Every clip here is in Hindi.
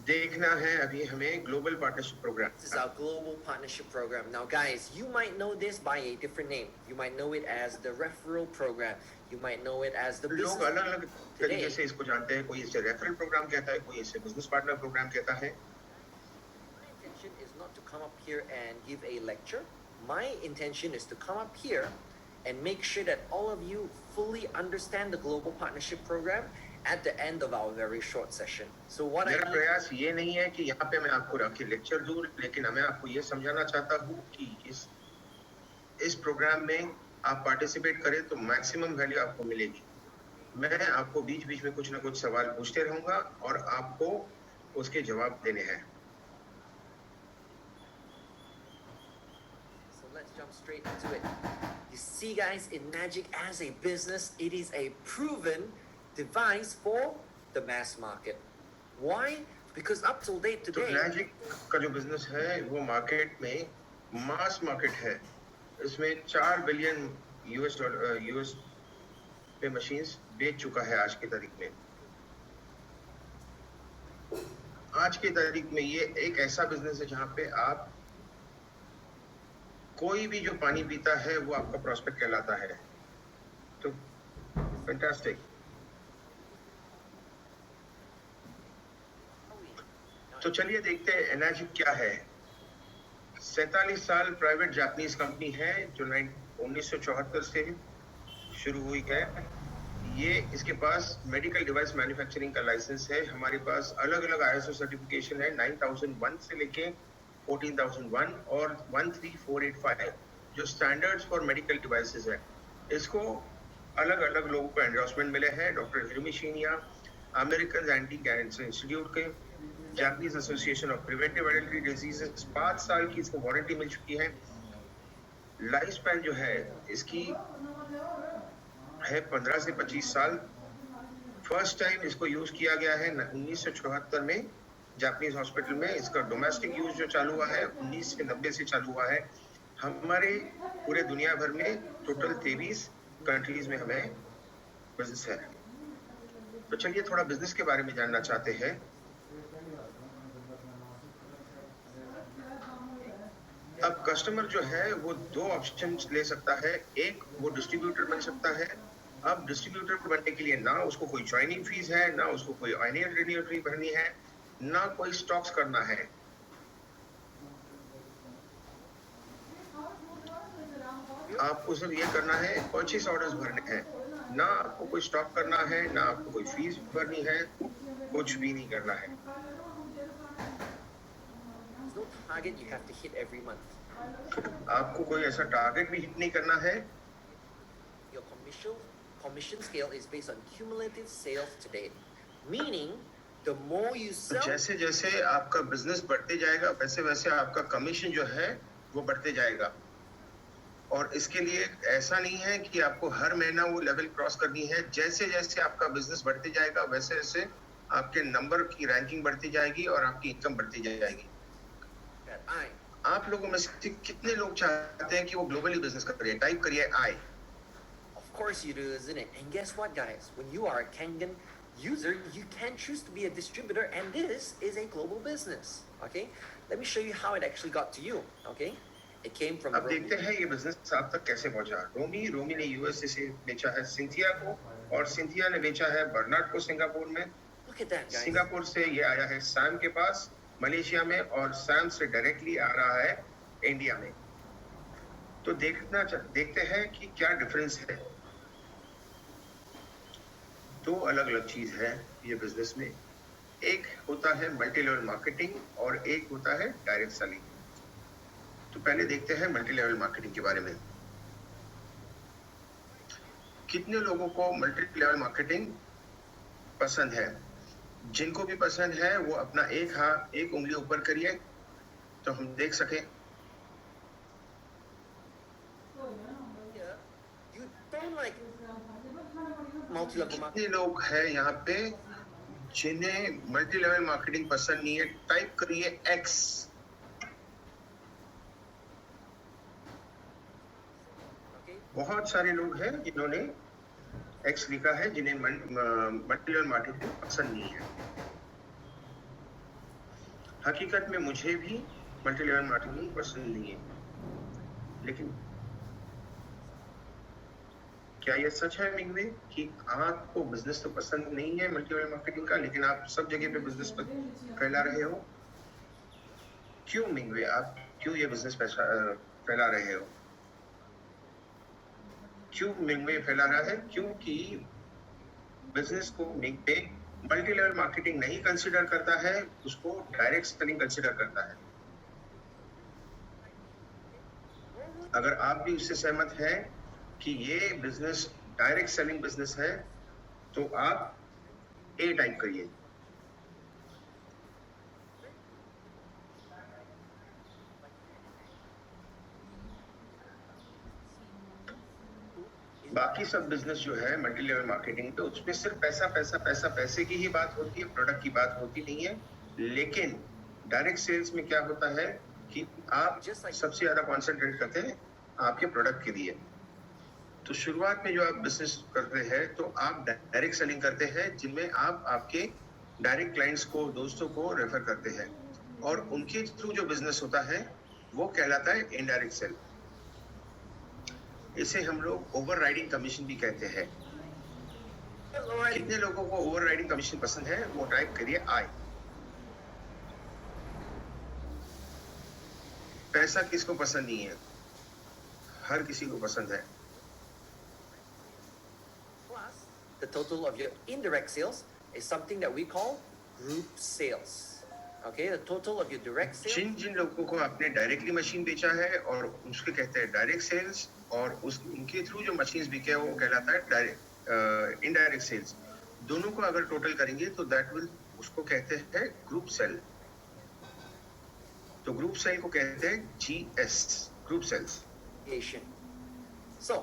देखना है अभी हमें global partnership program. This is our global partnership program. Now, guys, you might know this by a different name. You might know it as the referral program. You might know it as the लोग business. अलग अलग तरीके से इसको जानते हैं, कोई इसे रेफरल प्रोग्राम कहता है, कोई इसे बिजनेस पार्टनर प्रोग्राम कहता है। My intention is not to come up here and give a lecture. My intention is to come up here and make sure that all of you fully understand the global partnership program at the end of our very short session. So what मेरा प्रयास ये नहीं है कि यहाँ पे मैं आपको आके लेक्चर दूं, लेकिन मैं आपको ये समझाना चाहता हूँ कि इस प्रोग्राम में आप पार्टिसिपेट करें तो मैक्सिमम वैल्यू आपको मिलेगी। मैं आपको बीच बीच में कुछ ना कुछ सवाल पूछते रहूंगा और आपको उसके जवाब देने हैं। So let's jump straight into it. You see, guys, in Magic as a business, it is a proven device for the mass market. Why? Because up till date today, तो मैजिक का जो बिजनेस है वो मार्केट में मास मार्केट है। इसमें 4 बिलियन यूएस पे मशीन्स बेच चुका है आज की तारीख में। आज की तारीख में ये एक ऐसा बिजनेस है जहां पे आप कोई भी जो पानी पीता है वो आपका प्रॉस्पेक्ट कहलाता है। तो फैंटास्टिक। तो चलिए देखते हैं एनाजिक क्या है। 47 साल प्राइवेट जापानीज कंपनी है जो 1974 से शुरू हुई है। ये इसके पास मेडिकल डिवाइस मैन्युफैक्चरिंग का लाइसेंस है। हमारे पास अलग अलग आईएसओ सर्टिफिकेशन है 9001 से लेके 14001 और 13485 जो स्टैंडर्ड्स फॉर मेडिकल डिवाइसेस है। इसको अलग अलग लोगों को एंडोर्समेंट मिले हैं। Doctor Hiromi Shinya, American anti cancer institute के, Japanese association of preventive hereditary diseases, 5 साल की इसको वारंटी मिल चुकी है। लाइफ स्पैन जो है इसकी है 15 से 25 साल। फर्स्ट टाइम इसको यूज किया गया है 1974 में जापानीज हॉस्पिटल में। इसका डोमेस्टिक यूज जो चालू हुआ है 1990 से चालू हुआ है। हमारे पूरे दुनिया भर में टोटल 23 कंट्रीज में हमें बिजनेस है। तो चलिए थोड़ा बिजनेस के बारे में जानना चाहते हैं। अब कस्टमर जो है वो 2 ऑप्शन ले सकता है। एक वो डिस्ट्रीब्यूटर बन सकता है। अब डिस्ट्रीब्यूटर बनने के लिए ना उसको कोई ज्वाइनिंग फीस है, ना उसको कोई एनुअल रिन्यूअल फी भरनी है, ना कोई स्टॉक्स करना है। आपको सिर्फ ये करना है परचेस ऑर्डर्स भरने हैं। ना आपको कोई स्टॉक करना है, ना आपको कोई फीस भरनी है, कुछ भी नहीं करना है। no target you have to hit every month. आपको कोई ऐसा टारगेट भी हिट नहीं करना है। Your commission scale is based on cumulative sales to date, meaning the more you sell, जैसे जैसे आपका बिजनेस बढ़ते जाएगा वैसे वैसे आपका कमीशन जो है वो बढ़ते जाएगा। और इसके लिए ऐसा नहीं है कि आपको हर महीना वो लेवल क्रॉस करनी है। जैसे जैसे आपका बिजनेस बढ़ते जाएगा वैसे वैसे आपके नंबर की रैंकिंग बढ़ती जाएगी और आपकी इनकम बढ़ती जाएगी। आप लोगों में से कितने लोग चाहते हैं कि वो ग्लोबली बिजनेस करें? टाइप करिए आई। Of course you do, isn't it? And guess what, guys? When you are a Kangen user, you can choose to be a distributor, and this is a global business. Okay, let me show you how it actually got to you. Okay, it came from. अब देखते हैं ये बिजनेस आप तक कैसे पहुंचा। रोमी ने यूएसए से बेचा है सिंथिया को, और सिंथिया ने बेचा है बर्नार्ड को सिंगापुर में। Look at that, guys. Singapore से ये आया है सैम के पास मलेशिया में, और सैम से डायरेक्टली आ रहा है इंडिया में। तो देखते हैं कि क्या डिफरेंस है। 2 अलग अलग चीज है ये बिजनेस में। एक होता है मल्टी लेवल मार्केटिंग और एक होता है डायरेक्ट सेलिंग। तो पहले देखते हैं मल्टी लेवल मार्केटिंग के बारे में। कितने लोगों को मल्टी लेवल मार्केटिंग पसंद है? जिनको भी पसंद है वो अपना एक उंगली ऊपर करिए तो हम देख सके। कितने लोग हैं यहाँ पे जिन्हें मल्टी लेवल मार्केटिंग पसंद नहीं है? टाइप करिए एक्स। बहुत सारे लोग हैं जिन्होंने एक्स लिखा है, जिन्हें मल्टी लेवल मार्केटिंग पसंद नहीं है। हकीकत में मुझे भी मल्टी लेवल मार्केटिंग पसंद नहीं है, लेकिन क्या यह सच है मिंगवे कि आपको बिजनेस तो पसंद नहीं है मल्टी लेवल मार्केटिंग का, लेकिन आप सब जगह पे बिजनेस फैला रहे हो? क्यों मिंगवे, आप क्यों ये बिजनेस फैला रहे हो? क्यों मिंगवे फैला रहा है? क्योंकि बिजनेस को मिंगवे मल्टी लेवल मार्केटिंग नहीं कंसीडर करता है, उसको डायरेक्ट सेलिंग कंसीडर करता है। अगर आप भी उससे सहमत हैं कि ये बिजनेस डायरेक्ट सेलिंग बिजनेस है, तो आप ए टाइप करिए। बाकी सब बिजनेस जो है मल्टी लेवल मार्केटिंग पे, उसमें सिर्फ पैसा पैसा पैसा पैसे की ही बात होती है, प्रोडक्ट की बात होती नहीं है। लेकिन डायरेक्ट सेल्स में क्या होता है कि आप सबसे ज्यादा कॉन्सेंट्रेट करते हैं आपके प्रोडक्ट के लिए। तो शुरुआत में जो आप बिजनेस करते हैं तो आप डायरेक्ट सेलिंग करते हैं, जिनमें आप आपके डायरेक्ट क्लाइंट्स को, दोस्तों को रेफर करते हैं, और उनके थ्रू जो बिजनेस होता है वो कहलाता है इनडायरेक्ट सेल। इसे हम लोग ओवरराइडिंग कमीशन भी कहते हैं। कितने लोगों को ओवरराइडिंग कमीशन पसंद है, वो टाइप करिए आई। पैसा किसको पसंद नहीं है? हर किसी को पसंद है। Plus, the total of your indirect sales is something that we call group sales. Okay, the total of your direct sales. जिन जिन लोगों को आपने डायरेक्टली मशीन बेचा है और उसके कहते हैं डायरेक्ट सेल्स, और उनके थ्रू जो मशीन्स बिके वो कहलाता है इनडायरेक्ट सेल्स। दोनों को अगर टोटल करेंगे तो दैट विल, उसको कहते हैं ग्रुप सेल। तो ग्रुप सेल को कहते हैं GS, group sales. So,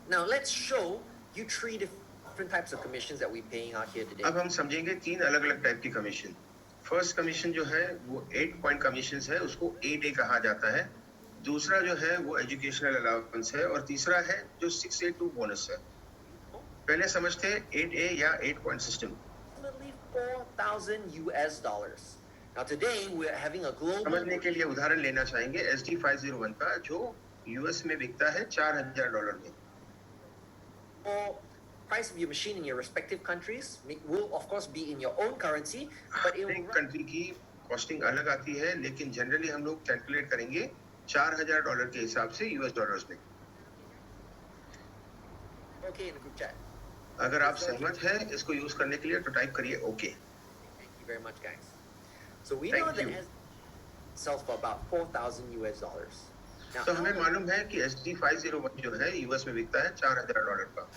now let's show you three different types of commissions that we're paying out here today. अब हम समझेंगे 3 अलग अलग टाइप की कमीशन। फर्स्ट कमीशन जो है वो 8 पॉइंट कमीशन है, उसको 8A कहा जाता है। दूसरा जो है वो एजुकेशनल अलाउंस है, और तीसरा है जो 6A2 बोनस है। पहले समझते हैं 8A या 8 point system. $4,000. Now today we're having a global. समझने के लिए उदाहरण लेना चाहेंगे SD501 का, जो US में बिकता है $4,000 में। Price of your machine in your respective countries will of course be in your own currency, but it will country की कॉस्टिंग अलग आती है, लेकिन जनरली हम लोग कैलकुलेट करेंगे $4,000 के हिसाब से US डॉलर्स में। okay in the group chat. अगर आप सहमत हैं इसको यूज करने के लिए तो टाइप करिए okay. Thank you very much, guys. So we Thank know that you. it sells for about $4,000. Now, तो हमें मालूम है कि SD501 जो है US में बिकता है $4,000 का,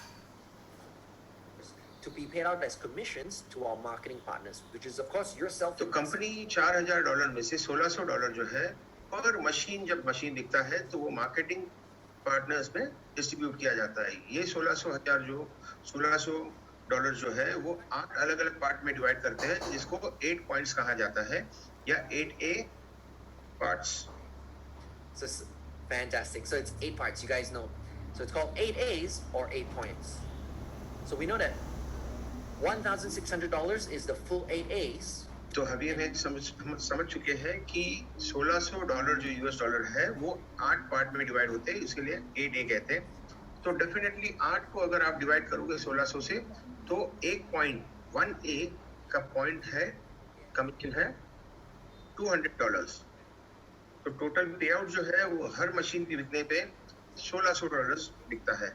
to be paid out as commissions to our marketing partners, which is of course yourself. तो कंपनी $4,000 में से $1,600 जो है पर मशीन, जब मशीन बिकता है तो वो मार्केटिंग पार्टनर्स में डिस्ट्रीब्यूट किया जाता है। ये $1,600 जो है वो 8 अलग अलग पार्ट में डिवाइड करते हैं, जिसको 8 पॉइंट्स कहा जाता है, या 8A parts. So it's fantastic. So it's 8 parts, you guys know. So it's called 8A's or 8 points. So we know that $1,600 is the full 8A's. तो अभी हमें समझ चुके हैं कि $1,600 जो US डॉलर है वो 8 पार्ट में डिवाइड होते हैं, इसके लिए 8A कहते हैं। तो डेफिनेटली 8 को अगर आप डिवाइड करोगे 1600 से, तो 1.1A का पॉइंट है, कमीशन है $200। तो टोटल पे आउट जो है वो हर मशीन की बिकने पे $1,600 बिकता है,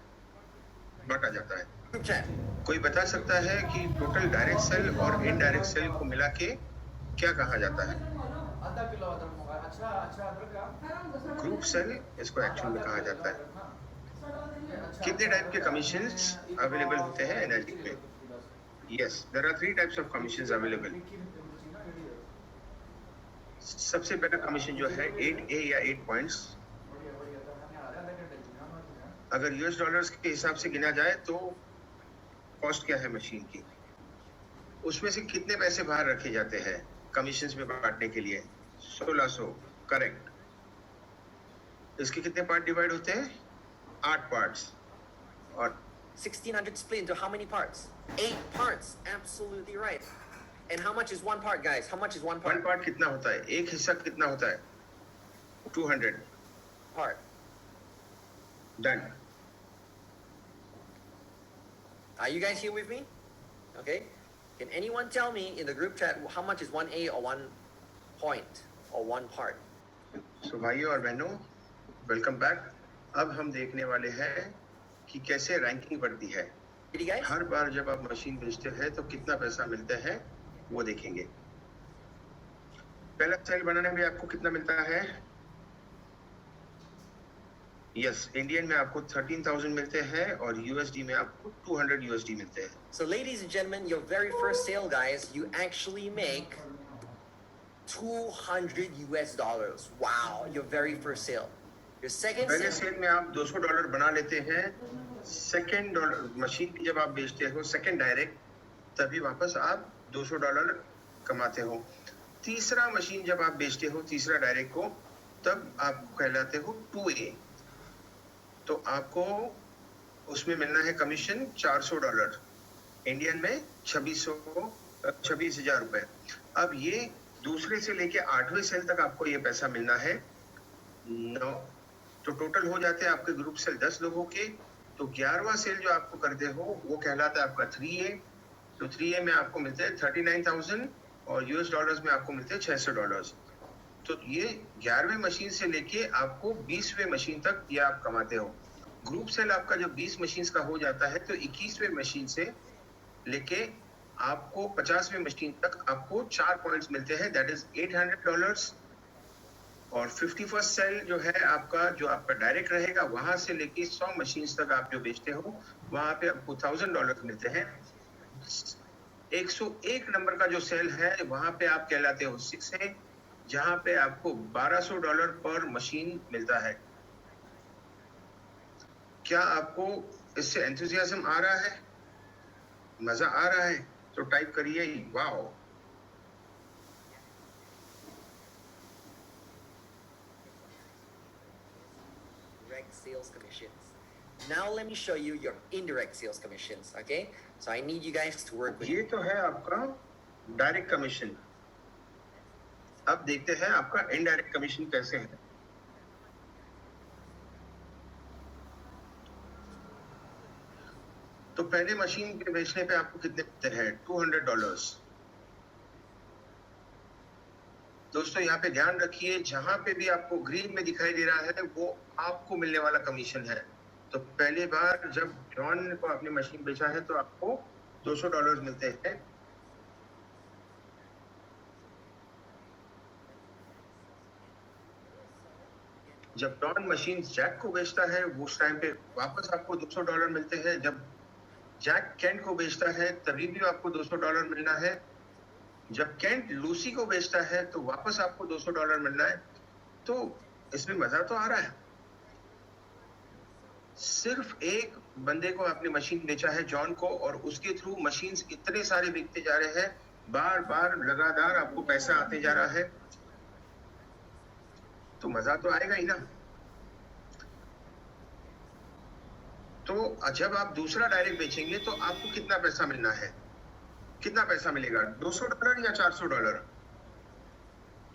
बांटा जाता है। Group chat. कोई बता सकता है कि टोटल डायरेक्ट सेल और इनडायरेक्ट सेल को मिला के क्या कहा जाता है? ग्रुप सेल इसको एक्चुअल में कहा जाता है। कितने टाइप के कमीशंस अवेलेबल होते हैं एनर्जी में? Yes, there are 3 types of commissions available. सबसे पहला कमीशन जो है 8A या 8 पॉइंट्स। अगर US डॉलर्स के हिसाब से गिना जाए तो कॉस्ट क्या है मशीन की, उसमें से कितने पैसे बाहर रखे जाते हैं कमीशंस में बांटने के लिए? 1600, करेक्ट। इसके कितने पार्ट डिवाइड होते हैं? 8 पार्ट्स। और 1,600 split into how many parts? 8 parts. Absolutely right. And how much is one part, guys? How much is one one part? Part कितना होता है? एक हिस्सा कितना होता है? 200. Part. Done. Are you guys here with me? Okay. Can anyone tell me in the group chat how much is 1A or 1 point or 1 part? सो भाइयों और बहनों, वेलकम बैक. अब हम देखने वाले हैं कि कैसे रैंकिंग बढ़ती है. Ready, guys? हर बार जब आप मशीन बेचते हैं तो कितना पैसा मिलता है वो देखेंगे. पहला सेल बनाने में आपको कितना मिलता है? यस, इंडियन में आपको 13,000 मिलते हैं और यूएसडी में आपको 200 यूएसडी मिलते हैं. So, ladies and gentlemen, your very first sale, guys, you actually make $200 US. Wow, your very first sale. Your second पहले sale, सेल में आप $200 बना लेते हैं. सेकंड डॉलर मशीन की जब आप बेचते हो सेकंड डायरेक्ट, तभी वापस आप $200 कमाते हो. तीसरा मशीन जब आप बेचते हो तीसरा डायरेक्ट को, तब आप कहलाते हो 2A. तो आपको उसमें मिलना है कमीशन $400, इंडियन में 26,000 रुपए. अब ये दूसरे से लेके 8वें सेल तक आपको ये पैसा मिलना है 9. तो टोटल हो जाते हैं आपके ग्रुप सेल 10 लोगों के. तो 11वां सेल जो आपको करते हो वो कहलाता है आपका 3A. तो 3A में आपको मिलते हैं 39,000 और यूएस डॉलर्स में आपको मिलते हैं $600. तो ये 11वें मशीन से लेके आपको 20वें मशीन तक ये आप कमाते हो. ग्रुप सेल आपका जब 20 मशीन का हो जाता है तो 21वें मशीन से लेके आपको 50वें मशीन तक आपको 4 पॉइंट्स मिलते हैं, दैट इज $800. और 51st सेल जो है आपका, जो आपका डायरेक्ट रहेगा, वहां से लेके 100 मशीन तक आप जो बेचते हो वहां पे आपको $1,000 मिलते हैं. 101 नंबर का जो सेल है वहां पे आप कहलाते हो 6A, जहां पे आपको $1,200 पर मशीन मिलता है. क्या आपको इससे एंथुसियाज्म आ रहा है? मजा आ रहा है? तो टाइप करिए wow. direct sales commissions. Now let me show you your indirect sales commissions, okay? So I need you guys to work with ये तो है आपका डायरेक्ट कमीशन. अब देखते हैं आपका इनडायरेक्ट कमीशन कैसे है. तो पहले मशीन के बेचने पे आपको कितने मिलते हैं? $200. दोस्तों यहाँ पे ध्यान रखिए, जहां पे भी आपको ग्रीन में दिखाई दे रहा है वो आपको मिलने वाला कमीशन है. तो पहली बार जब जॉन को अपनी मशीन बेचा है तो आपको $200 मिलते हैं. जब जॉन मशीन जैक को बेचता है वो उस टाइम पे वापस आपको $200 मिलते हैं. जब जैक केंट को बेचता है तभी भी आपको $200 मिलना है. जब केंट लूसी को बेचता है तो वापस आपको $200 मिलना है. तो इसमें मजा तो आ रहा है. सिर्फ एक बंदे को आपने मशीन बेचा है, जॉन को, और उसके थ्रू मशीन्स इतने सारे बिकते जा रहे हैं, बार बार लगातार आपको पैसा आते जा रहा है. तो मजा तो आएगा ही ना. तो जब आप दूसरा डायरेक्ट बेचेंगे तो आपको कितना पैसा मिलना है? कितना पैसा मिलेगा? $200 या $400?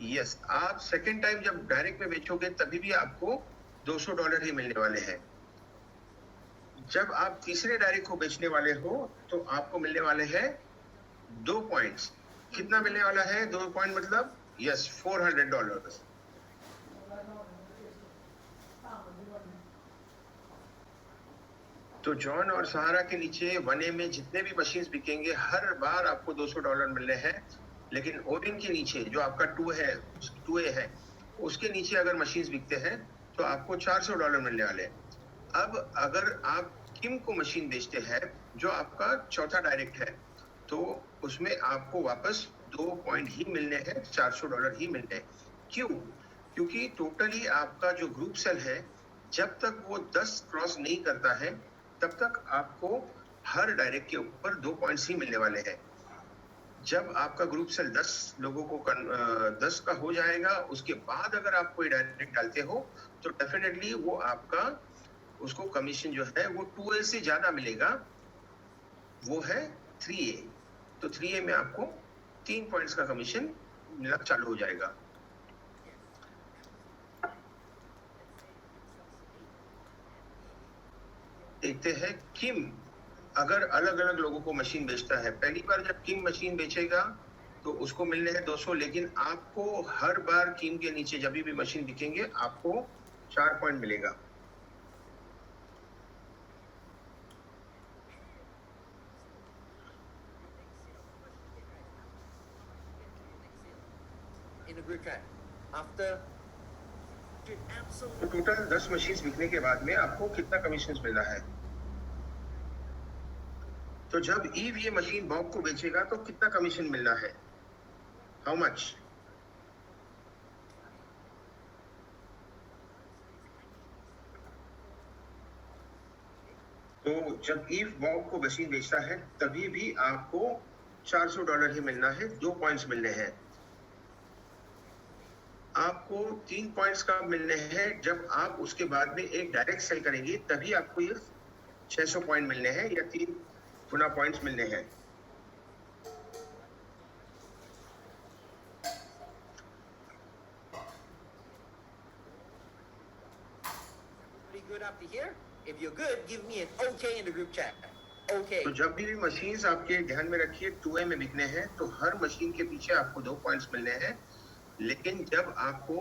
यस, आप सेकेंड टाइम जब डायरेक्ट में बेचोगे तभी भी आपको $200 ही मिलने वाले हैं. जब आप तीसरे डायरेक्ट को बेचने वाले हो तो आपको मिलने वाले हैं 2 पॉइंट्स. कितना मिलने वाला है? 2 पॉइंट मतलब यस $400. तो जॉन और सहारा के नीचे 1A में जितने भी मशीन्स बिकेंगे हर बार आपको $200 मिलने हैं. लेकिन ओडिन के नीचे जो आपका 2A है, उसके नीचे अगर मशीन्स बिकते हैं तो आपको $400 मिलने वाले हैं. अब अगर आप किम को मशीन बेचते हैं जो आपका चौथा डायरेक्ट है, तो उसमें आपको वापस 2 पॉइंट ही मिलने हैं, $400 ही मिलने हैं. क्यों? क्योंकि टोटली आपका जो ग्रुप सेल है, जब तक वो 10 क्रॉस नहीं करता है तब तक आपको हर डायरेक्ट के ऊपर 2 पॉइंट्स ही मिलने वाले हैं. जब आपका ग्रुप सेल 10 लोगों को 10 का हो जाएगा, उसके बाद अगर आप कोई डायरेक्ट डालते हो तो डेफिनेटली वो आपका उसको कमीशन जो है वो 2A से ज्यादा मिलेगा, वो है 3A. तो 3A में आपको 3 पॉइंट्स का कमीशन मिलना चालू हो जाएगा। देखते हैं किम अगर अलग अलग लोगों को मशीन बेचता है। पहली बार जब किम मशीन बेचेगा तो उसको मिलने हैं 200, लेकिन आपको हर बार किम के नीचे जब भी मशीन बिकेंगे आपको 4 पॉइंट मिलेगा। In a group chat. After तो टोटल 10 मशीन बिकने के बाद में आपको कितना कमीशन मिलना है? तो जब ईव ये मशीन बॉब को बेचेगा तो कितना कमीशन मिलना है? How much? तो जब ईव बॉब को मशीन बेचता है तभी भी आपको $400 ही मिलना है, 2 पॉइंट्स मिलने हैं। आपको 3 पॉइंट्स का मिलने हैं जब आप उसके बाद में एक डायरेक्ट सेल करेंगे, तभी आपको ये 600 पॉइंट मिलने हैं या 3 गुना पॉइंट्स मिलने हैं। pretty good up to here. If you're good, give me an OK in the group chat. OK. तो जब भी मशीन्स आपके ध्यान में रखिए 2A में बिकने हैं तो हर मशीन के पीछे आपको 2 पॉइंट्स मिलने हैं, लेकिन जब आपको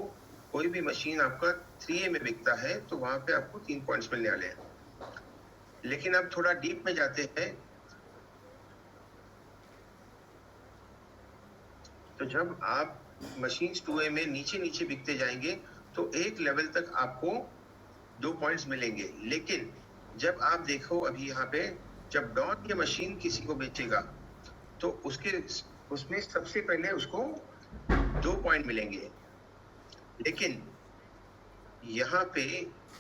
कोई भी मशीन आपका 3A में बिकता है तो वहां पे आपको 3 पॉइंट्स मिलने वाले हैं। लेकिन अब थोड़ा डीप में जाते हैं। तो जब आप मशीन्स 2A में नीचे नीचे बिकते जाएंगे तो एक लेवल तक आपको 2 पॉइंट्स मिलेंगे, लेकिन जब आप देखो अभी यहाँ पे जब डॉन ये मशीन किसी को बेचेगा तो उसमें सबसे पहले उसको 2 पॉइंट मिलेंगे, लेकिन यहाँ पे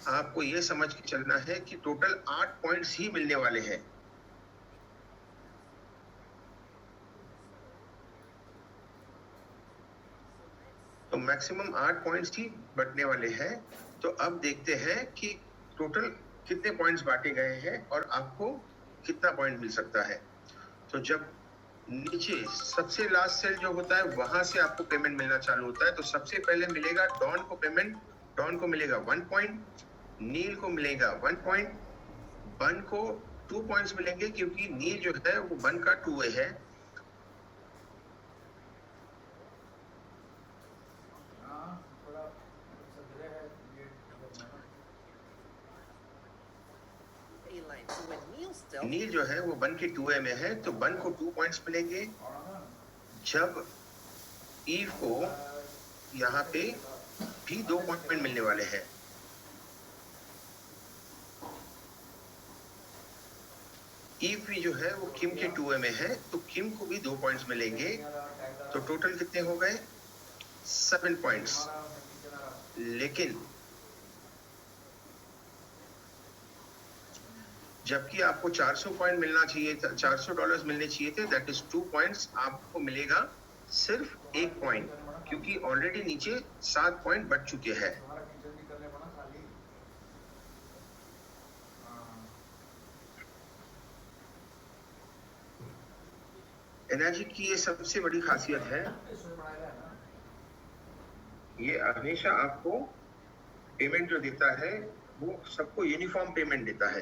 आपको ये समझ के चलना है कि टोटल 8 पॉइंट्स ही मिलने वाले हैं। तो मैक्सिमम 8 पॉइंट्स ही बटने वाले हैं। तो अब देखते हैं कि टोटल कितने पॉइंट्स बांटे गए हैं और आपको कितना पॉइंट मिल सकता है। तो जब नीचे सबसे लास्ट सेल जो होता है वहां से आपको पेमेंट मिलना चालू होता है। तो सबसे पहले मिलेगा डॉन को पेमेंट, डॉन को मिलेगा 1 पॉइंट, नील को मिलेगा 1 पॉइंट, बन को 2 पॉइंट्स मिलेंगे क्योंकि नील जो है वो बन का 2A है। नील जो है वो बन के 2A में है तो बन को 2 पॉइंट्स मिलेंगे। जब ईव को यहाँ पे भी 2 पॉइंट मिलने वाले हैं। ईव भी जो है वो किम के 2A में है तो किम को भी 2 पॉइंट्स मिलेंगे। तो टोटल कितने हो गए? 7 पॉइंट्स। लेकिन जबकि आपको 400 पॉइंट मिलना चाहिए था, $400 मिलने चाहिए थे, दैट इज 2 पॉइंट्स। आपको मिलेगा सिर्फ 1 पॉइंट क्योंकि ऑलरेडी नीचे 7 पॉइंट बच चुके हैं। एनर्जी की ये सबसे बड़ी खासियत है, ये हमेशा आपको पेमेंट जो देता है वो सबको यूनिफॉर्म पेमेंट देता है।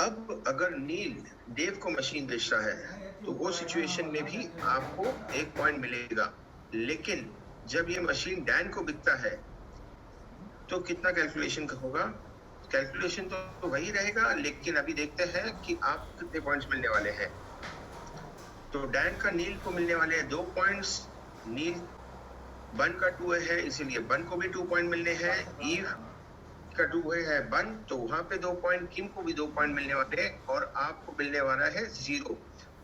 अब अगर नील देव को मशीन बेचता है तो वो सिचुएशन में भी आपको 1 पॉइंट मिलेगा, लेकिन जब ये मशीन डैन को बिकता है तो कितना कैलकुलेशन होगा? कैलकुलेशन तो वही रहेगा, लेकिन अभी देखते हैं कि आप कितने पॉइंट्स मिलने वाले हैं। तो डैन का नील को मिलने वाले हैं 2 पॉइंट्स, नील बन का 2A है इसीलिए बन को भी 2 पॉइंट मिलने हैं। ईव का 2A है बन तो वहां पे 2 पॉइंट, किम को भी 2 पॉइंट मिलने वाले हैं और आपको मिलने वाला है 0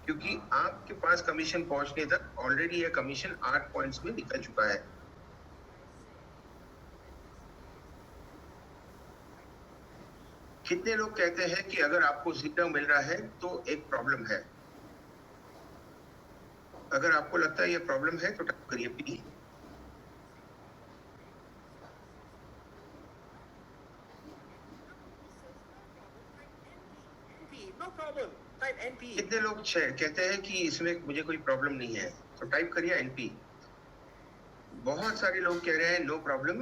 क्योंकि आपके पास कमीशन पहुंचने तक ऑलरेडी यह कमीशन 8 पॉइंट्स में निकल चुका है। कितने लोग कहते हैं कि अगर आपको 0 मिल रहा है तो एक प्रॉब्लम है? अगर आपको लगता है ये प्रॉब्लम है तो टाइप करिए P। no problem. Type NP. कितने लोग कहते हैं कि इसमें मुझे कोई प्रॉब्लम नहीं है, तो टाइप करिए NP। बहुत सारे लोग कह रहे हैं नो प्रॉब्लम,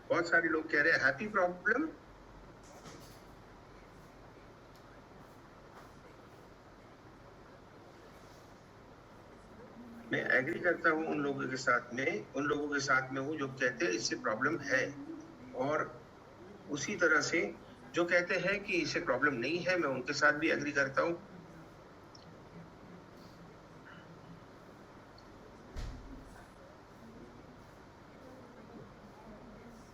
बहुत सारे लोग कह रहे हैं हैप्पी प्रॉब्लम। मैं एग्री करता हूं उन लोगों के साथ में हूं जो कहते हैं इससे प्रॉब्लम है, और उसी तरह से जो कहते हैं कि इससे प्रॉब्लम नहीं है, मैं उनके साथ भी एग्री करता हूं।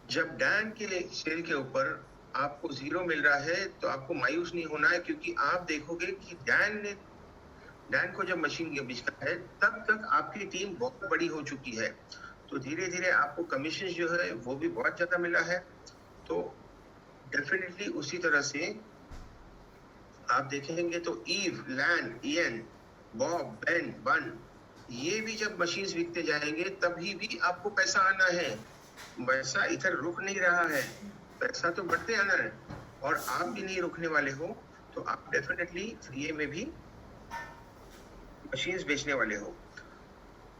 जब डैन के सेल के ऊपर आपको 0 मिल रहा है तो आपको मायूस नहीं होना है, क्योंकि आप देखोगे कि डैन को जब मशीन बेचता है तब तक आपकी टीम बहुत बड़ी हो चुकी है, तो धीरे धीरे आपको कमीशन जो है वो भी बहुत ज्यादा मिला है। तो डेफिनेटली उसी तरह से आप देखेंगे तो ईव, लैन, इयन, बॉब, बेन, बन, ये भी जब मशीन्स बिकते जाएंगे तभी भी आपको पैसा आना है। पैसा इधर रुक नहीं रहा है, पैसा तो बढ़ते आना है, और आप भी नहीं रुकने वाले हो, तो आप डेफिनेटली 3A में भी मशीन्स बेचने वाले हो।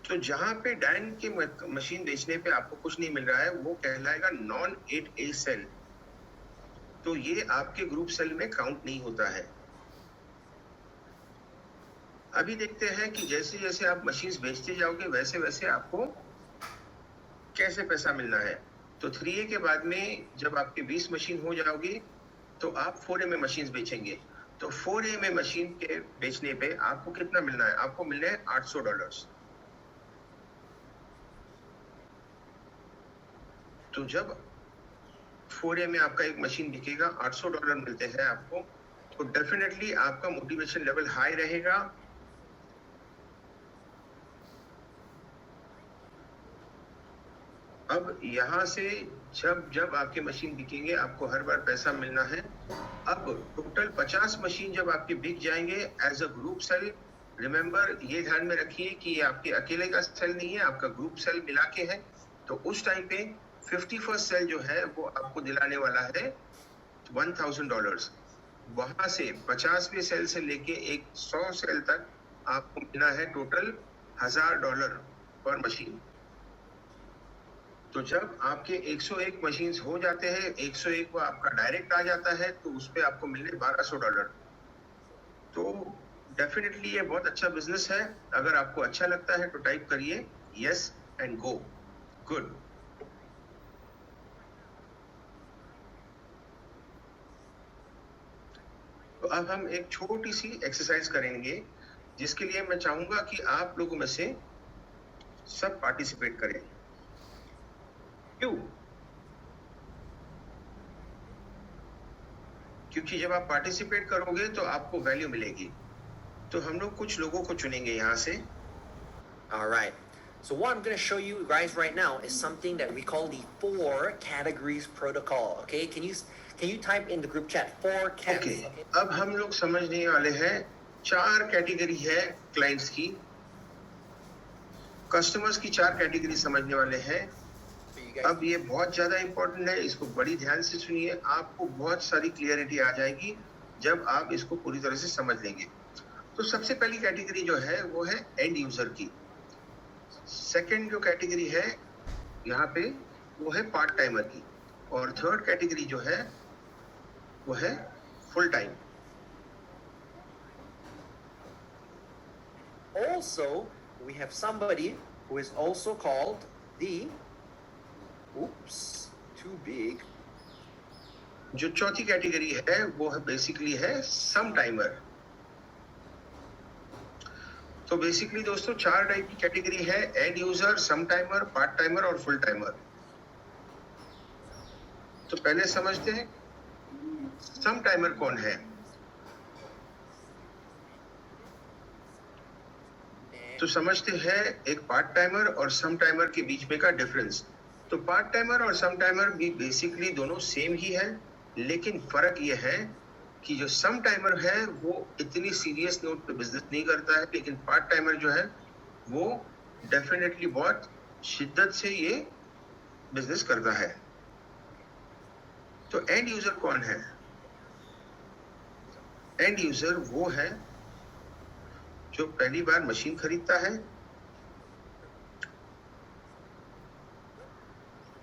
तो जहां पे डैन के मशीन बेचने पे आपको कुछ नहीं मिल रहा है, वो कहलाएगा नॉन 8A सेल, तो ये आपके ग्रुप सेल में काउंट नहीं होता है। अभी देखते हैं कि जैसे जैसे आप मशीन्स बेचते जाओगे वैसे वैसे आपको कैसे पैसा मिलना है। तो 3A के बाद में जब आपके 20 मशीन हो जाओगी तो आप 4A में मशीन्स बेचेंगे। तो 4A में मशीन के बेचने पे आपको कितना मिलना है? आपको मिलने हैं $800। तो जब 4A में आपका एक मशीन बिकेगा, $800 मिलते हैं आपको, तो डेफिनेटली आपका मोटिवेशन लेवल हाई रहेगा। अब यहाँ से जब आपके मशीन बिकेंगे आपको हर बार पैसा मिलना है। अब टोटल 50 मशीन जब आपके बिक जाएंगे as a group sale, remember ये ध्यान में रखिए कि ये आपके अकेले का सेल नहीं है, आपका ग्रुप सेल मिला के है। तो उस टाइम पे 51st सेल जो है वो आपको दिलाने वाला है $1000। वहां से 50वें सेल से लेके एक 100 सेल तक आपको मिलना है टोटल $1000 पर मशीन। तो जब आपके 101 मशीन्स हो जाते हैं, 101 को आपका डायरेक्ट आ जाता है, तो उस पे आपको मिलने $1200। तो डेफिनेटली ये बहुत अच्छा बिजनेस है। अगर आपको अच्छा लगता है तो टाइप करिए यस एंड गो। गुड। तो अब हम एक छोटी सी एक्सरसाइज करेंगे, जिसके लिए मैं चाहूंगा कि आप लोगों में से सब पार्टिसिपेट करें। क्यों? क्योंकि जब आप पार्टिसिपेट करोगे तो आपको वैल्यू मिलेगी। तो हम लोग कुछ लोगों को चुनेंगे यहाँ से। All right. So what I'm going to show you guys right now is something that we call the 4 categories protocol. Okay, can you type in the group chat 4 cats? Okay. अब हम लोग समझने वाले हैं 4 कैटेगरी है क्लाइंट्स की, कस्टमर्स की 4 कैटेगरी समझने वाले हैं। अब ये बहुत ज्यादा इंपॉर्टेंट है, इसको बड़ी ध्यान से सुनिए, आपको बहुत सारी क्लियरिटी आ जाएगी जब आप इसको पूरी तरह से समझ लेंगे। तो सबसे पहली कैटेगरी जो है वो है एंड यूजर की। सेकंड जो कैटेगरी है यहाँ पे वो है पार्ट टाइमर की, और थर्ड कैटेगरी जो है वो है full time. Also, we have somebody who is also called the too big. जो चौथी कैटेगरी है वो है बेसिकली है सम टाइमर। तो बेसिकली दोस्तों 4 टाइप की कैटेगरी है, end user, some timer, part timer और फुल टाइमर। तो पहले समझते हैं सम टाइमर कौन है। तो समझते हैं एक पार्ट टाइमर और सम टाइमर के बीच में का डिफरेंस। तो पार्ट टाइमर और सम टाइमर भी बेसिकली दोनों सेम ही है, लेकिन फर्क ये है कि जो सम टाइमर है वो इतनी सीरियस नोट पे बिजनेस नहीं करता है, लेकिन पार्ट टाइमर जो है वो डेफिनेटली बहुत शिद्दत से ये बिजनेस करता है। तो एंड यूजर कौन है? एंड यूजर वो है जो पहली बार मशीन खरीदता है।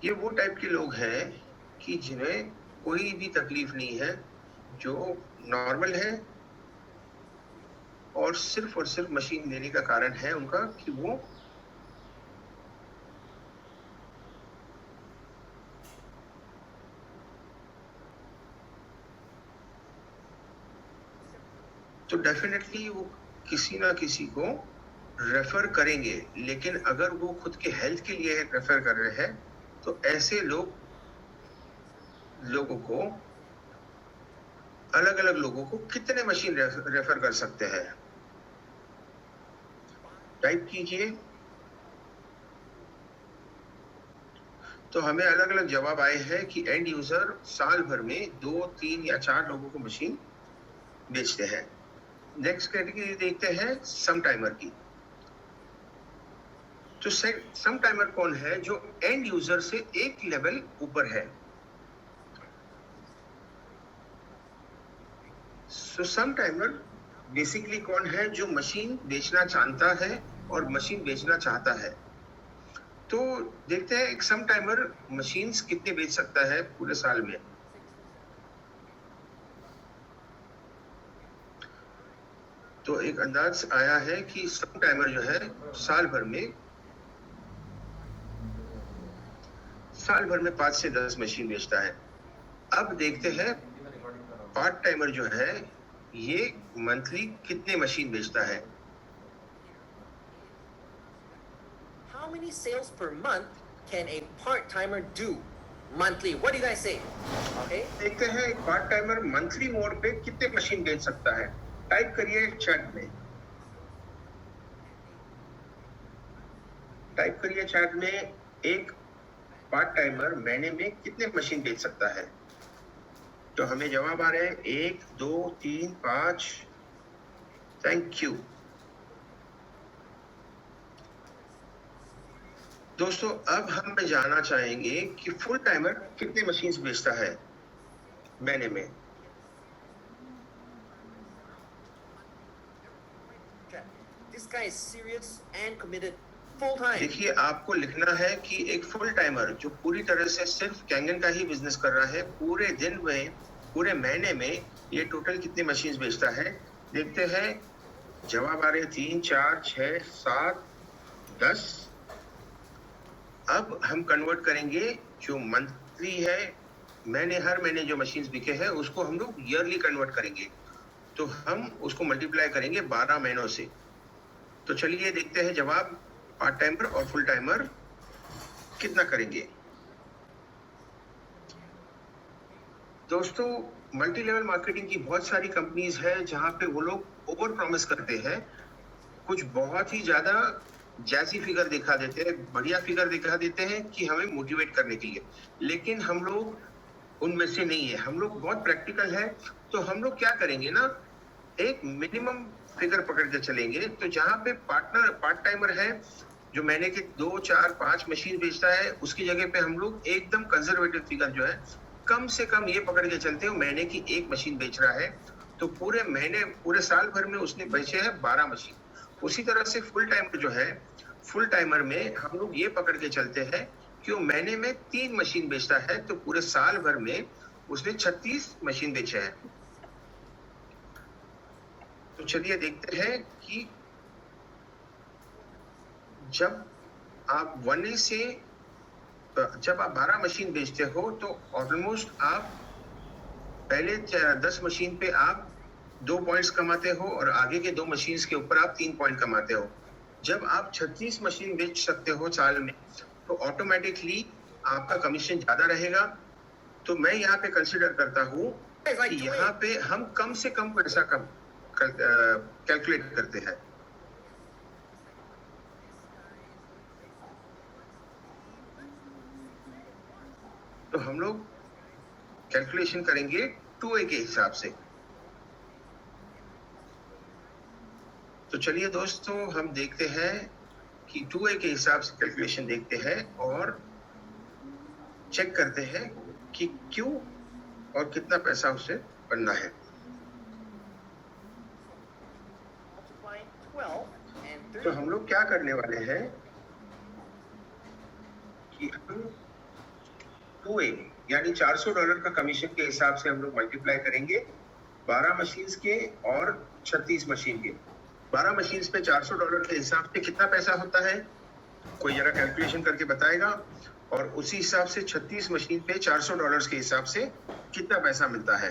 ये वो टाइप के लोग हैं कि जिन्हें कोई भी तकलीफ नहीं है, जो नॉर्मल है, और सिर्फ मशीन लेने का कारण है उनका कि वो तो डेफिनेटली वो किसी ना किसी को रेफर करेंगे, लेकिन अगर वो खुद के हेल्थ के लिए रेफर कर रहे हैं तो ऐसे लोगों को अलग अलग लोगों को कितने मशीन रेफर कर सकते हैं? टाइप कीजिए, तो हमें अलग अलग जवाब आए हैं कि एंड यूजर साल भर में 2, 3 या 4 लोगों को मशीन बेचते हैं। नेक्स्ट कैटेगरी देखते हैं सम टाइमर की। तो सम टाइमर कौन है? जो एंड यूजर से एक लेवल ऊपर है। सो सम टाइमर बेसिकली कौन है? जो मशीन बेचना जानता है और मशीन बेचना चाहता है। तो देखते हैं एक सम टाइमर मशीन्स कितने बेच सकता है पूरे साल में। तो एक अंदाज आया है कि सम टाइमर जो है साल भर में 5 से 10 मशीन बेचता है। अब देखते हैं पार्ट टाइमर जो है ये मंथली कितने मशीन बेचता है। How many sales per month can a part-timer do monthly? What do you guys say? Okay. देखते हैं एक पार्ट टाइमर मंथली मोड पे कितने मशीन बेच सकता है। टाइप करिए चैट में। टाइप करिए चैट में एक पार्ट टाइमर महीने में कितने मशीन बेच सकता है। तो हमें जवाब आ रहे हैं 1, 2, 3, 5। थैंक यू दोस्तों। अब हम जानना चाहेंगे कि फुल टाइमर कितने मशीन्स बेचता है महीने में। This guy is serious and committed full time. देखिए, आपको लिखना है कि एक फुल टाइमर जो पूरी तरह से सिर्फ कैंगन का ही बिजनेस कर रहा है, पूरे दिन में, पूरे महीने में ये टोटल कितने मशीन्स बेचता है। देखते हैं जवाब आ रहे 3, 4, 6, 7, 10। अब हम कन्वर्ट करेंगे जो मंथली है, हर महीने जो मशीन्स बिके हैं उसको हम लोग ईयरली कन्वर्ट करेंगे। तो हम उसको मल्टीप्लाई करेंगे 12 महीनों से। तो चलिए देखते हैं जवाब पार्ट टाइमर और फुल टाइमर कितना करेंगे। दोस्तों, मल्टी लेवल मार्केटिंग की बहुत सारी कंपनीज है जहां पे वो लोग ओवर प्रॉमिस करते हैं, कुछ बहुत ही ज्यादा जैसी फिगर दिखा देते हैं, बढ़िया फिगर दिखा देते हैं कि हमें मोटिवेट करने के लिए। लेकिन हम लोग उनमें से नहीं है, हम लोग बहुत प्रैक्टिकल है। तो हम लोग क्या करेंगे ना, एक मिनिमम फिगर पकड़ के चलेंगे। तो जहां पे पार्ट टाइमर है जो महीने के 2, 4, 5 मशीन बेचता है, उसकी जगह पे हम लोग एकदम कंजर्वेटिव फिगर जो है, कम से कम ये पकड़ के चलते हैं महीने की 1 मशीन बेच रहा है। तो पूरे साल भर में उसने बेचे हैं 12 मशीन। उसी तरह से फुल टाइमर जो है, फुल टाइमर में हम लोग ये पकड़ के चलते हैं कि वो महीने में 3 मशीन बेचता है, तो पूरे साल भर में उसने 36 मशीन बेचे हैं। तो चलिए देखते हैं कि जब आप 12 मशीन बेचते हो तो ऑलमोस्ट आप पहले 10 मशीन पे आप 2 पॉइंट्स कमाते हो और आगे के 2 मशीन के ऊपर आप 3 पॉइंट कमाते हो। जब आप 36 मशीन बेच सकते हो साल में, तो ऑटोमेटिकली आपका कमीशन ज्यादा रहेगा। तो मैं यहाँ पे कंसिडर करता हूँ कि यहाँ पे हम कम से कम पैसा कैलकुलेट करते हैं। तो हम लोग कैलकुलेशन करेंगे 2A के हिसाब से। तो चलिए दोस्तों, हम देखते हैं कि 2A के हिसाब से कैलकुलेशन देखते हैं और चेक करते हैं कि क्यों और कितना पैसा उसे बनना है। 12 and तो 30. हम लोग क्या करने वाले हैं कि हम 2A यानी $400 का कमीशन के हिसाब से हम लोग मल्टीप्लाई करेंगे 12 मशीन्स के और 36 मशीन के। 12 मशीन्स पे $400 के हिसाब से कितना पैसा होता है, कोई जरा कैलकुलेशन करके बताएगा। और उसी हिसाब से 36 मशीन पे $400 के हिसाब से कितना पैसा मिलता है।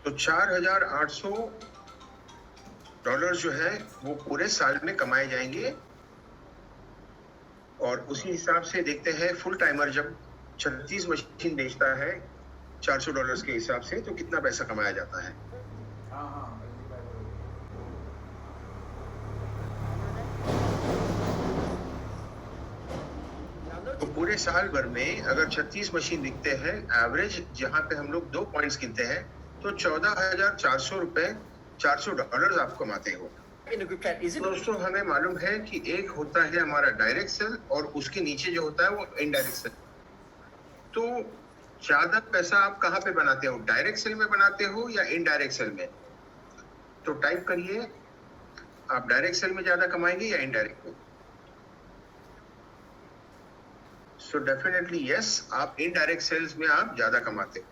तो $4,800 जो है वो पूरे साल में कमाए जाएंगे। और उसी हिसाब से देखते हैं फुल टाइमर जब 36 मशीन बेचता है $400 के हिसाब से तो कितना पैसा कमाया जाता है। तो पूरे साल भर में अगर 36 मशीन बिकते हैं, एवरेज जहां पे हम लोग 2 पॉइंट्स गिनते हैं तो $14,400 आप कमाते हो। In the group chat, is it दोस्तों हमें मालूम है कि एक होता है हमारा डायरेक्ट सेल और उसके नीचे जो होता है वो इनडायरेक्ट सेल। तो ज्यादा पैसा आप कहाँ पे बनाते हो, डायरेक्ट सेल में बनाते हो या इनडायरेक्ट सेल में? तो टाइप करिए, आप डायरेक्ट सेल में ज्यादा कमाएंगे या इनडायरेक्ट में? सो डेफिनेटली यस, आप इनडायरेक्ट सेल्स में आप ज्यादा कमाते हो।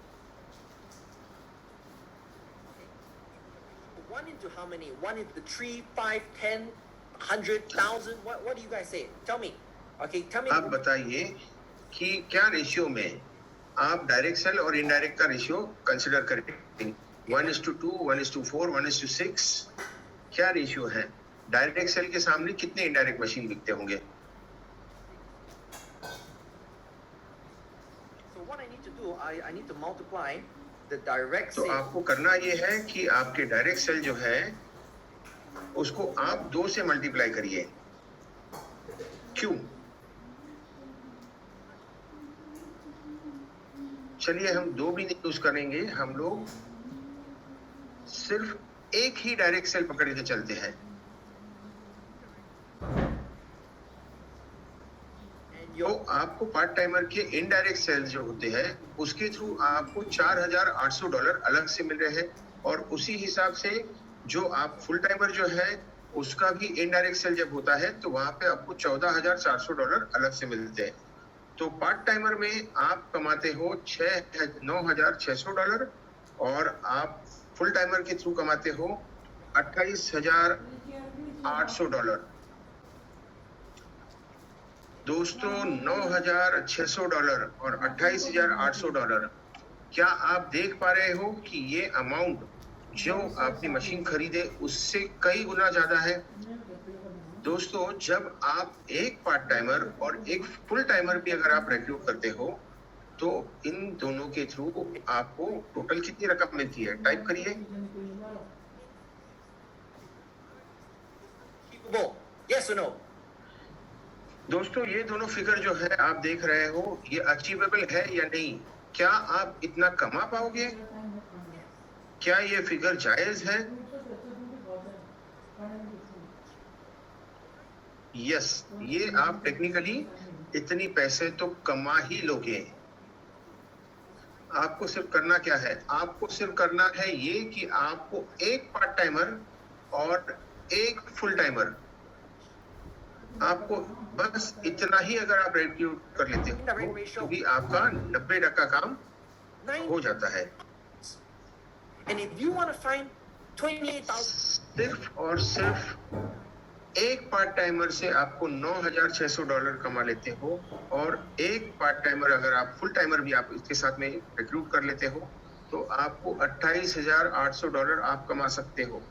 1 into how many? 1 into 3, 5, 10, 100,000? What do you guys say? Tell me. Okay, tell me. आप बताइए कि क्या रेशियो में आप डायरेक्ट सेल और इनडायरेक्ट का रेशियो कंसिडर करेंगे। 1:2, 1:4, 1:6 क्या रेशियो है? डायरेक्ट सेल के सामने कितने इनडायरेक्ट मशीन बिकते होंगे? So what I need to do, I need to multiply the direct तो sale. आपको करना ये है कि आपके डायरेक्ट सेल जो है उसको आप 2 से मल्टीप्लाई करिए। क्यों? चलिए हम 2 भी नहीं यूज करेंगे, हम लोग सिर्फ एक ही डायरेक्ट सेल पकड़ के चलते हैं। And तो your आपको पार्ट टाइमर के इनडायरेक्ट सेल्स जो होते हैं उसके थ्रू आपको $4,800 अलग से मिल रहे हैं। और उसी हिसाब से जो आप फुल टाइमर जो है उसका भी इनडायरेक्ट सेल जब होता है तो वहां पे आपको $14,400 अलग से मिलते हैं। तो पार्ट टाइमर में आप कमाते हो $9,600 और आप फुल टाइमर के थ्रू कमाते हो $28,800। दोस्तों $9,600 और $28,800, क्या आप देख पा रहे हो कि ये अमाउंट जो आपने मशीन खरीदे उससे कई गुना ज्यादा है। दोस्तों जब आप एक पार्ट टाइमर और एक फुल टाइमर भी अगर आप रिक्रूट करते हो तो इन दोनों के थ्रू आपको टोटल कितनी रकम मिलती है, टाइप करिए। achievable? Yes or no? दोस्तों ये दोनों फिगर जो है आप देख रहे हो ये अचीवेबल है या नहीं? क्या आप इतना कमा पाओगे? क्या ये फिगर जायज है? यस, ये आप टेक्निकली इतनी पैसे तो कमा ही लोगे। आपको सिर्फ करना क्या है, आपको सिर्फ करना है ये कि आपको एक पार्ट टाइमर और एक फुल टाइमर, आपको बस इतना ही अगर आप रिक्रूट कर लेते हो तो भी आपका 90% काम 9. हो जाता है। And if you want to find 28,000, सिर्फ और सिर्फ एक पार्ट टाइमर से आपको $9,600 कमा लेते हो और एक पार्ट टाइमर अगर आप फुल टाइमर भी आप इसके साथ में रिक्रूट कर लेते हो तो आपको $28,800 आप कमा सकते हो।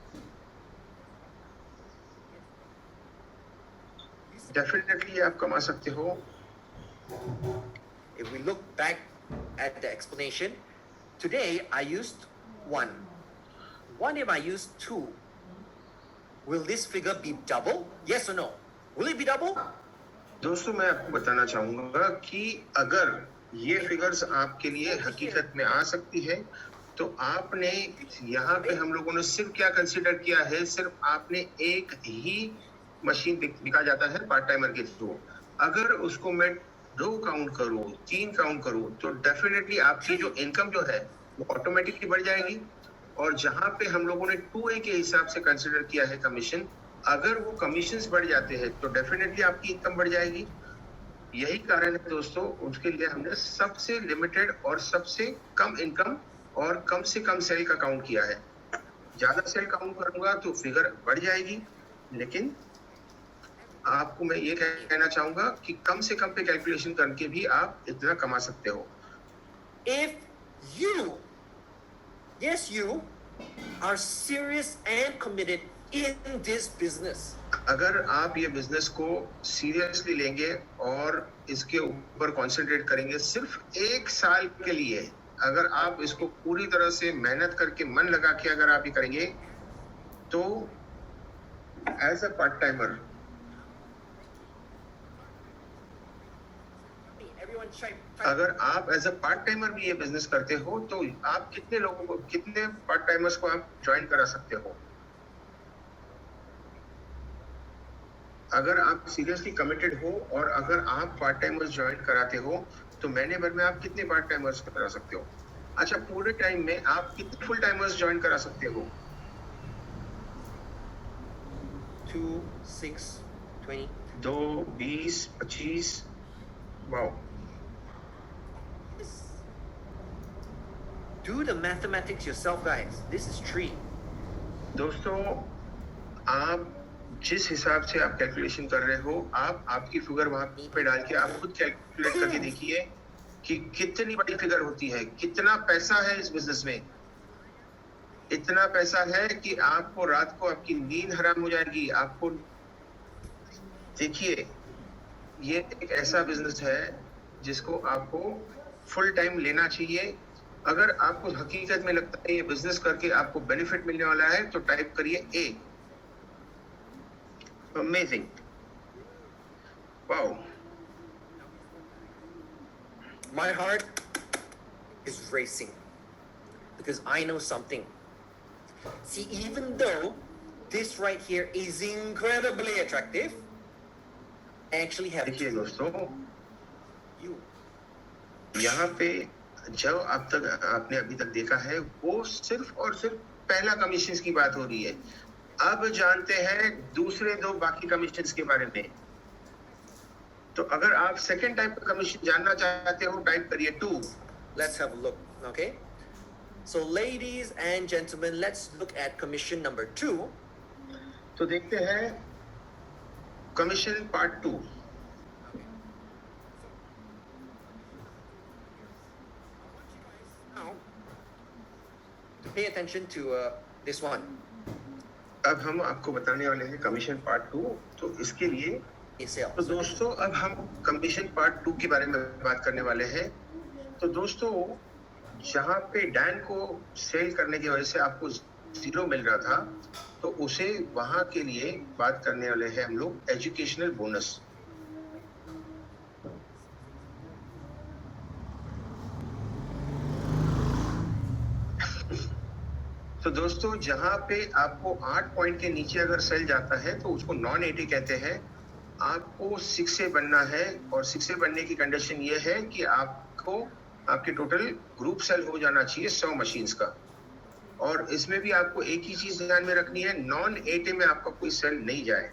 डेफिनेटली आप कमा सकते हो। if we look back at the explanation, today I used 1. What if I use 2? Will this figure be double? Yes or no? Will it be double? दोस्तों मैं आपको बताना चाहूंगा कि अगर ये फिगर्स आपके लिए हकीकत में आ सकती है तो आपने यहाँ पे हम लोगों ने सिर्फ क्या कंसीडर किया है, सिर्फ आपने एक ही मशीन बिका जाता है पार्ट टाइमर के थ्रू। अगर उसको मैं 2 काउंट करूँ, 3 काउंट करूँ तो डेफिनेटली आपकी जो इनकम जो है वो ऑटोमेटिकली बढ़ जाएगी। और जहाँ पे हम लोगों ने 2A के हिसाब से कंसिडर किया है कमीशन, अगर वो कमीशंस बढ़ जाते हैं तो डेफिनेटली आपकी इनकम बढ़ जाएगी। यही कारण है दोस्तों, उसके लिए हमने सबसे लिमिटेड और सबसे कम इनकम और कम से कम सेल का काउंट किया है। ज्यादा सेल काउंट करूंगा तो फिगर बढ़ जाएगी, लेकिन आपको मैं ये कहना चाहूंगा कि कम से कम पे कैलकुलेशन करके भी आप इतना कमा सकते हो। If you, yes, you are serious and committed in this business, अगर आप ये बिजनेस को सीरियसली लेंगे और इसके ऊपर कंसंट्रेट करेंगे सिर्फ 1 साल के लिए, अगर आप इसको पूरी तरह से मेहनत करके मन लगा के अगर आप ये करेंगे तो as a part timer, everyone अगर आप एज अ पार्ट टाइमर भी ये बिजनेस करते हो तो आप कितने लोगों को, कितने पार्ट टाइमर्स को आप ज्वाइन करा सकते हो? अगर आप सीरियसली कमिटेड हो और अगर आप पार्ट टाइमर्स ज्वाइन कराते हो तो महीने भर में आप कितने पार्ट टाइमर्स करा सकते हो? अच्छा, पूरे टाइम में आप कितने फुल टाइमर्स ज्वाइन करा सकते हो? 2, 6, 20. 2, 20, 25। Wow, Do the mathematics yourself, guys. This is 3. दोस्तों आप जिस हिसाब से आप कैलकुलेशन कर रहे हो, आप आपकी फिगर वहां पे डाल के आप खुद कैलकुलेट करके देखिए कि कितनी बड़ी फिगर होती है, कितना पैसा है इस बिजनेस में। इतना पैसा है कि आपको रात को आपकी नींद हराम हो जाएगी। आपको देखिए, ये एक ऐसा बिजनेस है जिसको आपको फुल टाइम लेना चाहिए। अगर आपको हकीकत में लगता है ये बिजनेस करके आपको बेनिफिट मिलने वाला है तो टाइप करिए A. Amazing, wow. My heart is racing because I know something. See, even though this right here is incredibly attractive, I actually have देखिए दोस्तों, you. यहाँ पे जो अब तक आपने अभी तक देखा है वो सिर्फ और सिर्फ पहला कमीशन की बात हो रही है। अब जानते हैं दूसरे 2 बाकी कमीशन के बारे में। तो अगर आप सेकंड टाइप का कमीशन जानना चाहते हो टाइप करिए 2। Let's have a look, okay? So, ladies and gentlemen, let's look at commission number 2. तो देखते हैं commission part 2। Now, to pay attention to this one. अब हम आपको बताने वाले हैं कमीशन पार्ट 2। तो इसके लिए Is sales. तो दोस्तों अब हम कमीशन पार्ट 2 के बारे में बात करने वाले हैं। तो दोस्तों जहाँ पे डैन को सेल करने की वजह से आपको 0 मिल रहा था, तो उसे वहां के लिए बात करने वाले हैं हम लोग एजुकेशनल बोनस। तो दोस्तों जहां पे आपको 8 पॉइंट के नीचे अगर सेल जाता है तो उसको नॉन 80 कहते हैं। आपको 6 से बनना है और 6 से बनने की कंडीशन ये है कि आपको आपके टोटल ग्रुप सेल हो जाना चाहिए 100 मशीन्स का। और इसमें भी आपको एक ही चीज ध्यान में रखनी है, नॉन 80 में आपका कोई सेल नहीं जाए।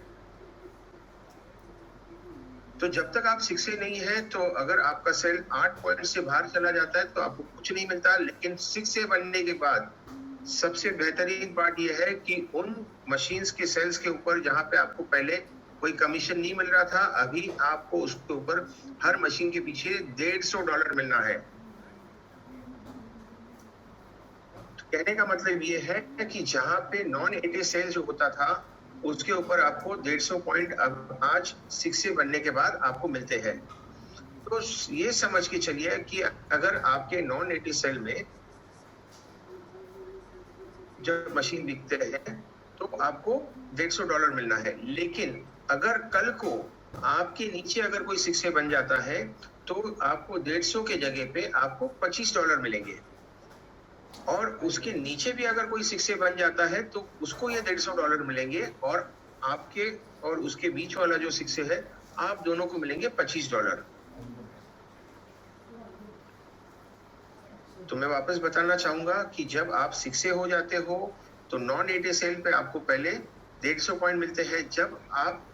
तो जब तक आप 6 से नहीं है तो अगर आपका सेल 8 पॉइंट से बाहर चला जाता है तो आपको कुछ नहीं मिलता। लेकिन 6 से बनने के बाद सबसे बेहतरीन पार्ट ये है कि उन मशीन्स के सेल्स के ऊपर जहां पे आपको पहले कोई कमीशन नहीं मिल रहा था, अभी आपको उसके ऊपर हर मशीन के पीछे $150 मिलना है। तो कहने का मतलब ये है कि जहां पे नॉन 80 सेल जो होता था उसके ऊपर आपको 150 पॉइंट अब आज 6 से बनने के बाद आपको मिलते हैं। तो ये समझ के चलिए कि अगर आपके नॉन 80 सेल में जब मशीन बिकते हैं तो आपको $150 मिलना है। लेकिन अगर कल को आपके नीचे अगर कोई 6 से बन जाता है तो आपको 150 के जगह पे आपको $25 मिलेंगे। और उसके नीचे भी अगर कोई 6 से बन जाता है तो उसको ये $150 मिलेंगे। और आपके और उसके बीच वाला जो 6 से है आप दोनों को मिलेंगे $25। तो मैं वापस बताना चाहूंगा कि जब आप 6 से हो जाते हो तो नॉन 80 सेल पे आपको पहले 150 पॉइंट मिलते हैं जब आप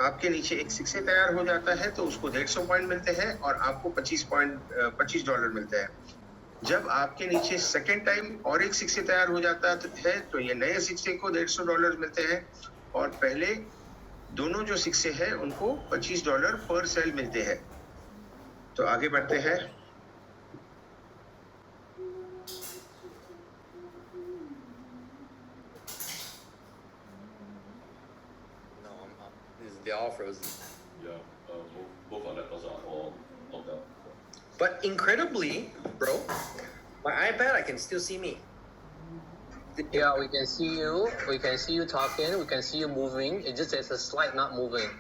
आपके नीचे एक सिक्से तैयार हो जाता है तो उसको 150 पॉइंट मिलते हैं और आपको $25 मिलते हैं। जब आपके नीचे सेकेंड टाइम और एक सिक्से तैयार हो जाता है तो ये नए सिक्से को $150 मिलते हैं और पहले दोनों जो सिक्से हैं उनको $25 पर सेल मिलते हैं। तो आगे बढ़ते हैं। No, they're all frozen. Yeah, both our laptops are all locked out. But incredibly, bro, my iPad I can still see me. Yeah, we can see you. We can see you talking. We can see you moving. It just there's a slide not moving.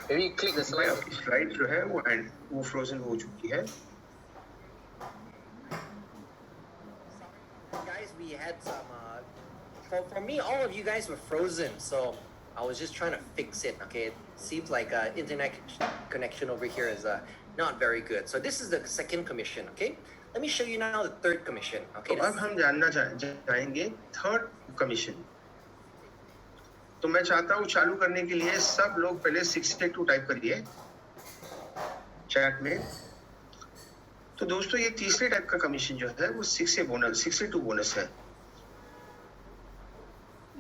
Maybe click the slide. आपकी स्लाइड जो है वो फ्रोजन हो चुकी है। Guys, we had some. For me, all of you guys were frozen, so I was just trying to fix it. Okay, it seems like internet connection over here is not very good. So this is the second commission. Okay, let me show you now the third commission. Okay. तो अब हम जानना चाहेंगे थर्ड कमीशन। तो मैं चाहता हूँ चालू करने के लिए सब लोग पहले 62 टाइप करिए चैट में। तो दोस्तों ये तीसरे टाइप का कमीशन जो है वो 62 बोनस है।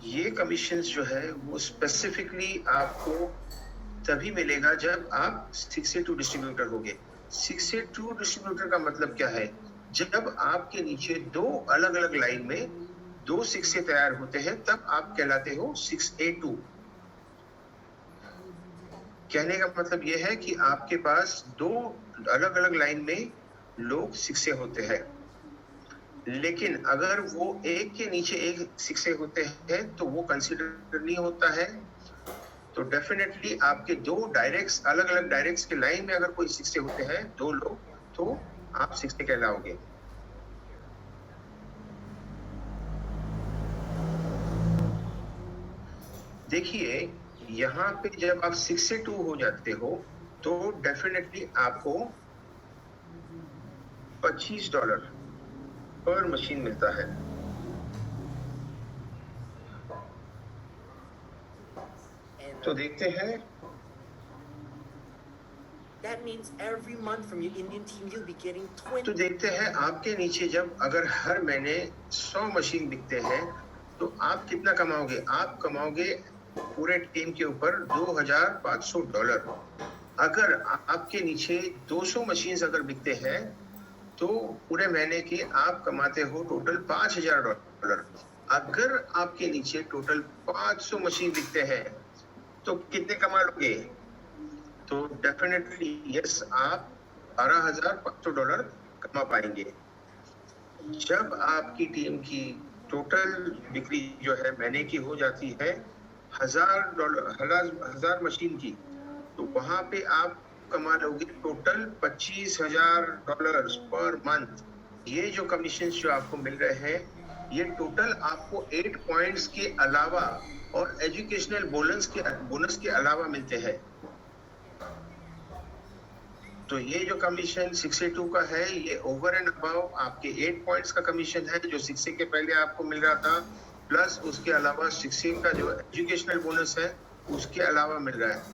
ये कमीशन जो है वो स्पेसिफिकली आपको तभी मिलेगा जब आप 62 डिस्ट्रीब्यूटर होगे। 62 डिस्ट्रीब्यूटर का मतलब क्या है? जब आपके नीचे दो अलग अलग लाइन में दो सिक्से तैयार होते हैं तब आप कहलाते हो 6A2। कहने का मतलब यह है कि आपके पास दो अलग अलग लाइन में लोग सिक्से होते हैं, लेकिन अगर वो एक के नीचे एक सिक्से होते हैं तो वो कंसीडर नहीं होता है। तो डेफिनेटली आपके दो डायरेक्ट्स अलग अलग डायरेक्ट्स के लाइन में अगर कोई सिक्से होते हैं दो लोग तो आप सिक्से कहलाओगे। देखिए यहाँ पे जब आप 6 से 2 हो जाते हो तो डेफिनेटली आपको $25 पर मशीन मिलता है। तो देखते हैं। That means every month from your Indian team you'll be getting 20. तो देखते हैं आपके नीचे जब अगर हर महीने 100 मशीन बिकते हैं तो आप कितना कमाओगे? आप कमाओगे पूरे टीम के ऊपर $2,500। अगर आपके नीचे 200 मशीन्स अगर बिकते हैं तो पूरे महीने के आप कमाते हो टोटल $5,000। अगर आपके नीचे टोटल 500 मशीन बिकते हैं तो कितने कमा लोगे? तो डेफिनेटली यस, आप $12,500 कमा पाएंगे। जब आपकी टीम की टोटल बिक्री जो है महीने की हो जाती है हजार मशीन की, तो वहां पे आप कमा लोगे टोटल $25,000 पर मंथ। ये जो कमीशन जो आपको मिल रहे हैं ये टोटल आपको 8 पॉइंट्स के अलावा और एजुकेशनल बोनस के अलावा मिलते हैं। तो ये जो कमीशन 6A2 का है ये ओवर एंड अबव आपके 8 पॉइंट्स का कमीशन है जो 6A के पहले आपको मिल रहा था, प्लस उसके अलावा 6A का जो एजुकेशनल बोनस है उसके अलावा मिल रहा है।